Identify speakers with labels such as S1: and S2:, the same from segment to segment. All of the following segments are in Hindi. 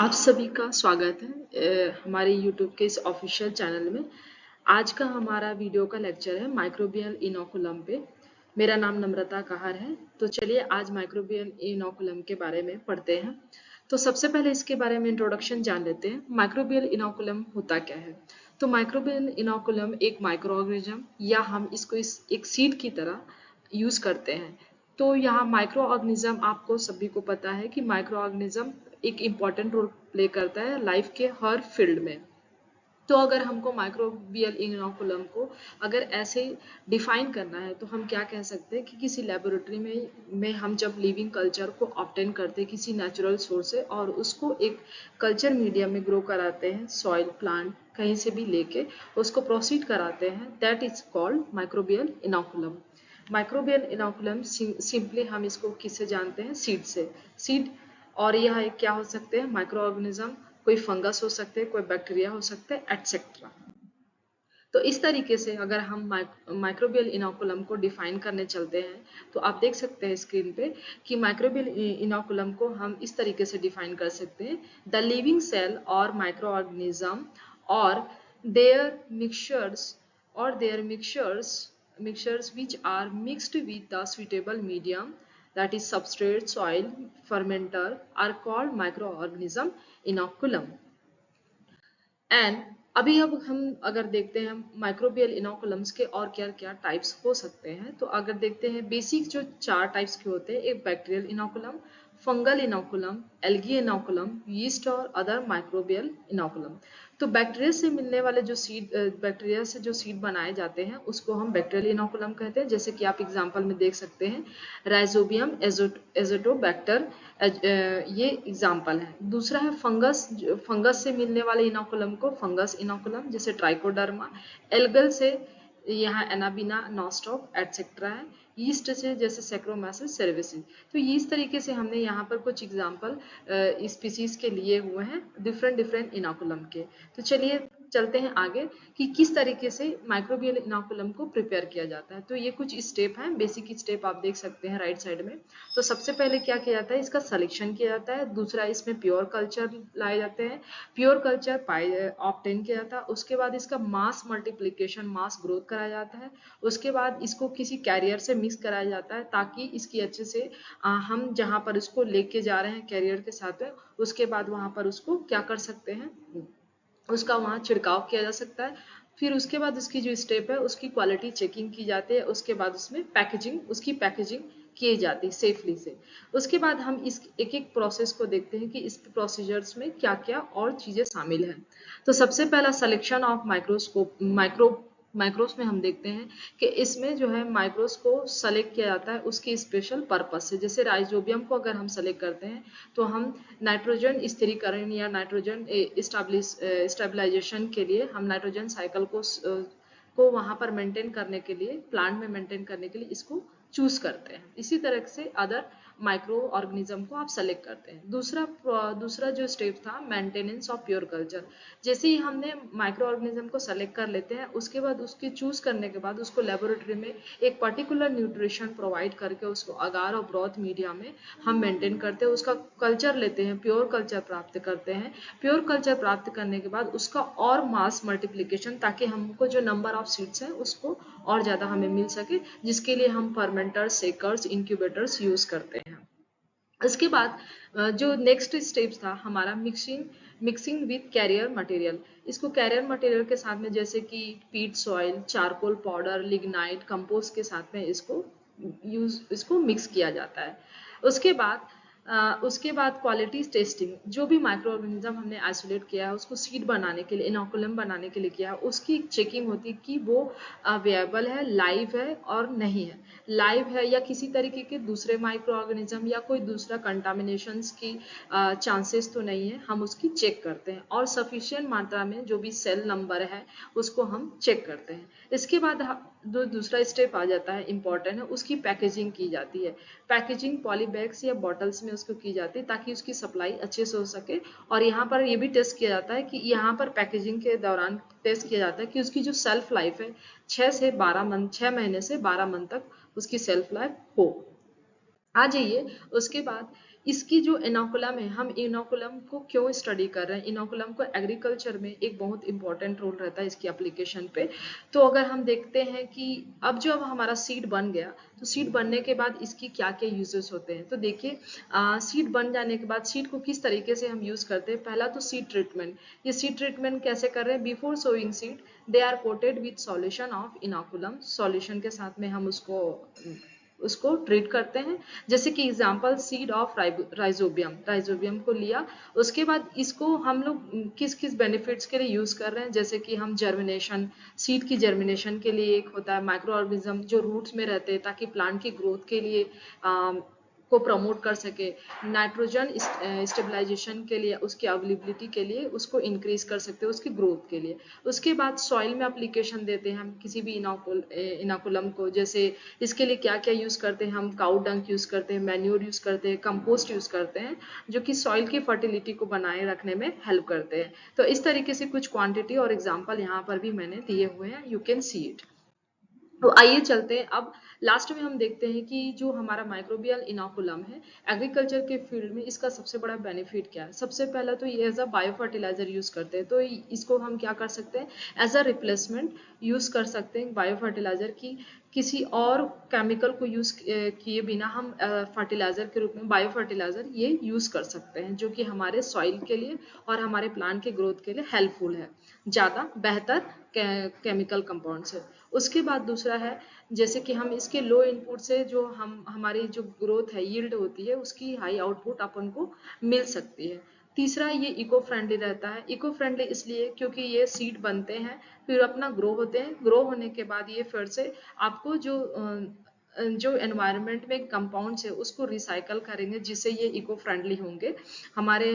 S1: आप सभी का स्वागत है हमारे YouTube के इस ऑफिशियल चैनल में। आज का हमारा वीडियो का लेक्चर है माइक्रोबियल इनोकुलम पे। मेरा नाम नम्रता कहार है। तो चलिए आज माइक्रोबियल इनोकुलम के बारे में पढ़ते हैं। तो सबसे पहले इसके बारे में इंट्रोडक्शन जान लेते हैं। माइक्रोबियल इनोकुलम होता क्या है? तो माइक्रोबियल इनोकुलम एक माइक्रो ऑर्गेनिज्म या हम इसको एक सीड की तरह यूज करते हैं। तो यहाँ माइक्रो ऑर्गेनिज्म आपको सभी को पता है कि माइक्रो ऑर्गेनिज्म एक इम्पॉर्टेंट रोल प्ले करता है लाइफ के हर फील्ड में। तो अगर हमको माइक्रोबियल इनोकुलम को अगर ऐसे डिफाइन करना है तो हम क्या कह सकते हैं कि किसी लेबोरेटरी में हम जब लिविंग कल्चर को ऑब्टेन करते हैं किसी नेचुरल सोर्स से और उसको एक कल्चर मीडिया में ग्रो कराते हैं, सॉइल प्लांट कहीं से भी लेके उसको प्रोसीड कराते हैं, that is called microbial inoculum. Microbial inoculum simply हम इसको किससे जानते हैं? सीड से। सीड और यह क्या हो सकते हैं? माइक्रो ऑर्गेनिज्म, कोई फंगस हो सकते हैं, कोई बैक्टीरिया हो सकते हैं, एटसेट्रा। तो इस तरीके से अगर हम माइक्रोबियल इनोकुलम को डिफाइन करने चलते हैं तो आप देख सकते हैं स्क्रीन पे कि माइक्रोबियल इनोकुलम को हम इस तरीके से डिफाइन कर सकते हैं। द लिविंग सेल और माइक्रो ऑर्गेनिज्म और their mixtures mixtures which are mixed with the suitable medium, that is substrate, soil, fermenter, are called microorganism inoculum. And अभी अब हम अगर देखते हैं माइक्रोबियल इनोकुलम्स के और क्या क्या टाइप्स हो सकते हैं तो अगर देखते हैं बेसिक जो 4 टाइप्स के होते हैं, एक bacterial inoculum, fungal inoculum, algae inoculum, yeast और अदर माइक्रोबियल इनोकुलम। तो बैक्टीरिया से मिलने वाले जो सीड बैक्टीरिया से जो सीड बनाए जाते हैं उसको हम बैक्टीरियल इनोकुलम कहते हैं। जैसे कि आप एग्जांपल में देख सकते हैं राइजोबियम एजोटोबैक्टर, ये एग्जाम्पल है। दूसरा है फंगस, फंगस से मिलने वाले इनोकुलम को फंगस इनोकुलम जैसे ट्राइकोडर्मा, एल्गल से यहाँ एनाबिना, नॉस्टॉक एटसेट्रा है, यीस्ट से जैसे सैक्रोमाइसिस सेरेविसिस। तो ये इस तरीके से हमने यहाँ पर कुछ एग्जाम्पल स्पीसीज के लिए हुए हैं डिफरेंट डिफरेंट इनोकुलम के। तो चलिए चलते हैं आगे कि किस तरीके से माइक्रोबियल इनोकुलम को प्रिपेयर किया जाता है। तो ये कुछ स्टेप हैं, बेसिक स्टेप आप देख सकते हैं राइट साइड में। तो सबसे पहले क्या किया जाता है? इसका सिलेक्शन किया जाता है। दूसरा इसमें प्योर कल्चर लाए जाते हैं, प्योर कल्चर ऑब्टेन किया जाता है। उसके बाद इसका मास मल्टीप्लिकेशन, मास ग्रोथ कराया जाता है। उसके बाद इसको किसी कैरियर से मिक्स कराया जाता है ताकि इसकी अच्छे से हम जहाँ पर इसको लेके जा रहे हैं कैरियर के साथ में, उसके बाद वहाँ पर उसको क्या कर सकते हैं, उसका वहाँ छिड़काव किया जा सकता है। फिर उसके बाद उसकी जो स्टेप है उसकी क्वालिटी चेकिंग की जाती है। उसके बाद उसमें उसकी पैकेजिंग की जाती है सेफली से। उसके बाद हम इस एक एक प्रोसेस को देखते हैं कि इस प्रोसीजर्स में क्या क्या और चीजें शामिल हैं। तो सबसे पहला सिलेक्शन ऑफ माइक्रोस में हम देखते हैं कि इसमें जो है माइक्रोस को सेलेक्ट किया जाता है उसके स्पेशल पर्पस से। जैसे राइजोबियम को अगर हम सेलेक्ट करते हैं तो हम नाइट्रोजन स्थिरीकरण या नाइट्रोजन स्टेबलाइजेशन के लिए हम नाइट्रोजन साइकिल को वहां पर मेंटेन करने के लिए, प्लांट में मेंटेन करने के लिए इसको चूज करते हैं। इसी तरह से अदर माइक्रो ऑर्गेनिज्म को आप सेलेक्ट करते हैं। दूसरा जो स्टेप था मेंटेनेंस ऑफ प्योर कल्चर। जैसे ही हमने माइक्रो ऑर्गेनिज्म को सेलेक्ट कर लेते हैं उसके बाद उसके चूज करने के बाद उसको लेबोरेटरी में एक पर्टिकुलर न्यूट्रिशन प्रोवाइड करके उसको अगार और ब्रॉथ मीडिया में हम मेंटेन करते हैं, उसका कल्चर लेते हैं, प्योर कल्चर प्राप्त करते हैं। प्योर कल्चर प्राप्त करने के बाद उसका और मास मल्टीप्लिकेशन, ताकि हमको जो नंबर ऑफ सीड्स है उसको और ज्यादा हमें मिल सके, जिसके लिए हम फर्मेंटर्स, शेकर्स, इंक्यूबेटर्स यूज करते हैं। इसके बाद जो नेक्स्ट स्टेप था हमारा मिक्सिंग विथ कैरियर मटेरियल। इसको कैरियर मटेरियल के साथ में जैसे कि पीट soil, charcoal powder, lignite, compost के साथ में इसको मिक्स किया जाता है। उसके बाद क्वालिटी टेस्टिंग, जो भी माइक्रो ऑर्गेनिज्म हमने आइसोलेट किया है उसको सीड बनाने के लिए, इनोकुलम बनाने के लिए किया है, उसकी चेकिंग होती है कि वो अवेलेबल है, लाइव है और नहीं है। लाइव है या किसी तरीके के दूसरे माइक्रो ऑर्गेनिज्म या कोई दूसरा कंटामिनेशन की चांसेस तो नहीं है, हम उसकी चेक करते हैं। और सफिशिएंट मात्रा में जो भी सेल नंबर है उसको हम चेक करते हैं। इसके बाद दूसरा स्टेप आ जाता है, इम्पोर्टेंट है, उसकी पैकेजिंग की जाती है। पैकेजिंग पॉलीबैग्स या बॉटल्स में उसको की जाती है ताकि उसकी सप्लाई अच्छे से हो सके। और यहाँ पर ये भी टेस्ट किया जाता है कि यहाँ पर पैकेजिंग के दौरान टेस्ट किया जाता है कि उसकी जो सेल्फ लाइफ है 6 महीने से 12 मंथ तक उसकी सेल्फ लाइफ हो। आ जाइए उसके बाद इसकी जो इनोकुलम है, हम इनोकुलम को क्यों स्टडी कर रहे हैं, इनोकुलम को एग्रीकल्चर में एक बहुत इंपॉर्टेंट रोल रहता है इसकी एप्लीकेशन पे। तो अगर हम देखते हैं कि अब जब हमारा सीड बन गया, तो सीड बनने के बाद इसकी क्या क्या यूजेस होते हैं, तो देखिए सीड बन जाने के बाद सीड को किस तरीके से हम यूज करते हैं। पहला तो सीड ट्रीटमेंट, ये सीड ट्रीटमेंट कैसे कर रहे हैं, before sowing seed they are coated with solution of inoculum, solution के साथ में हम उसको उसको ट्रीट करते हैं। जैसे कि example seed of rhizobium, rhizobium को लिया, उसके बाद इसको हम लोग किस किस बेनिफिट्स के लिए यूज कर रहे हैं, जैसे कि हम जर्मिनेशन, सीड की जर्मिनेशन के लिए एक होता है माइक्रो ऑर्गेनिज्म जो रूट्स में रहते हैं ताकि प्लांट की ग्रोथ के लिए को प्रमोट कर सके, नाइट्रोजन स्टेबलाइजेशन के लिए, उसकी अवेलेबिलिटी के लिए उसको इंक्रीज कर सकते हैं उसकी ग्रोथ के लिए। उसके बाद सॉइल में अप्लीकेशन देते हैं हम किसी भी इनोकुलम को, जैसे इसके लिए क्या क्या यूज करते हैं हम, काउ डंक यूज करते हैं, मैन्योर यूज करते हैं, कंपोस्ट यूज करते हैं, जो कि सॉइल की फर्टिलिटी को बनाए रखने में हेल्प करते हैं। तो इस तरीके से कुछ क्वांटिटी और एग्जाम्पल यहाँ पर भी मैंने दिए हुए हैं, यू कैन सी इट। तो आइए चलते हैं अब लास्ट में हम देखते हैं कि जो हमारा माइक्रोबियल इनोकुलम है एग्रीकल्चर के फील्ड में, इसका सबसे बड़ा बेनिफिट क्या है। सबसे पहला तो ये as a biofertilizer use करते हैं, तो इसको हम क्या कर सकते हैं, एज अ रिप्लेसमेंट यूज कर सकते हैं बायो फर्टिलाइजर की। किसी और केमिकल को यूज किए बिना हम फर्टिलाइजर के रूप में बायो फर्टिलाइजर ये यूज कर सकते हैं, जो कि हमारे सॉइल के लिए और हमारे प्लांट के ग्रोथ के लिए हेल्पफुल है, ज़्यादा बेहतर केमिकल कंपाउंड से। उसके बाद दूसरा है, जैसे कि हम इसके लो इनपुट से जो हम हमारी जो ग्रोथ है, यील्ड होती है, उसकी हाई आउटपुट अपन को मिल सकती है। तीसरा, ये इको फ्रेंडली रहता है। इको फ्रेंडली इसलिए क्योंकि ये सीड बनते हैं, फिर अपना ग्रो होते हैं, ग्रो होने के बाद ये फिर से आपको जो एनवायरनमेंट में कंपाउंड्स है उसको रिसाइकल करेंगे, जिससे ये इको फ्रेंडली होंगे, हमारे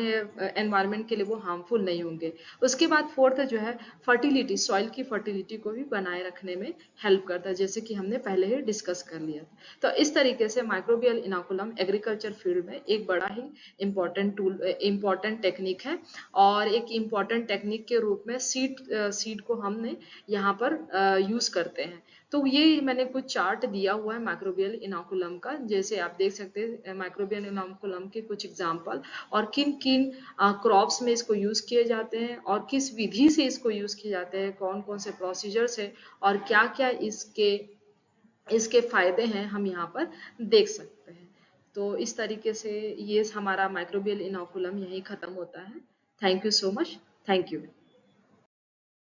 S1: एनवायरनमेंट के लिए वो हार्मफुल नहीं होंगे। उसके बाद फोर्थ जो है फर्टिलिटी, सॉइल की फर्टिलिटी को भी बनाए रखने में हेल्प करता है, जैसे कि हमने पहले ही डिस्कस कर लिया। तो इस तरीके से माइक्रोबियल इनोकुलम एग्रीकल्चर फील्ड में एक बड़ा ही इम्पॉर्टेंट टेक्निक है, और एक इम्पॉर्टेंट टेक्निक के रूप में सीड को हमने यहाँ पर यूज करते हैं। तो ये मैंने कुछ चार्ट दिया हुआ है माइक्रोबियल इनोकुलम का, जैसे आप देख सकते हैं माइक्रोबियल इनोकुलम के कुछ एग्जांपल, और किन किन क्रॉप्स में इसको यूज किए जाते हैं और किस विधि से इसको यूज किए जाते हैं, कौन कौन से प्रोसीजर्स है और क्या क्या इसके इसके फायदे हैं, हम यहाँ पर देख सकते हैं। तो इस तरीके से ये हमारा माइक्रोबियल इनोकुलम यही खत्म होता है। Thank you so much. Thank you.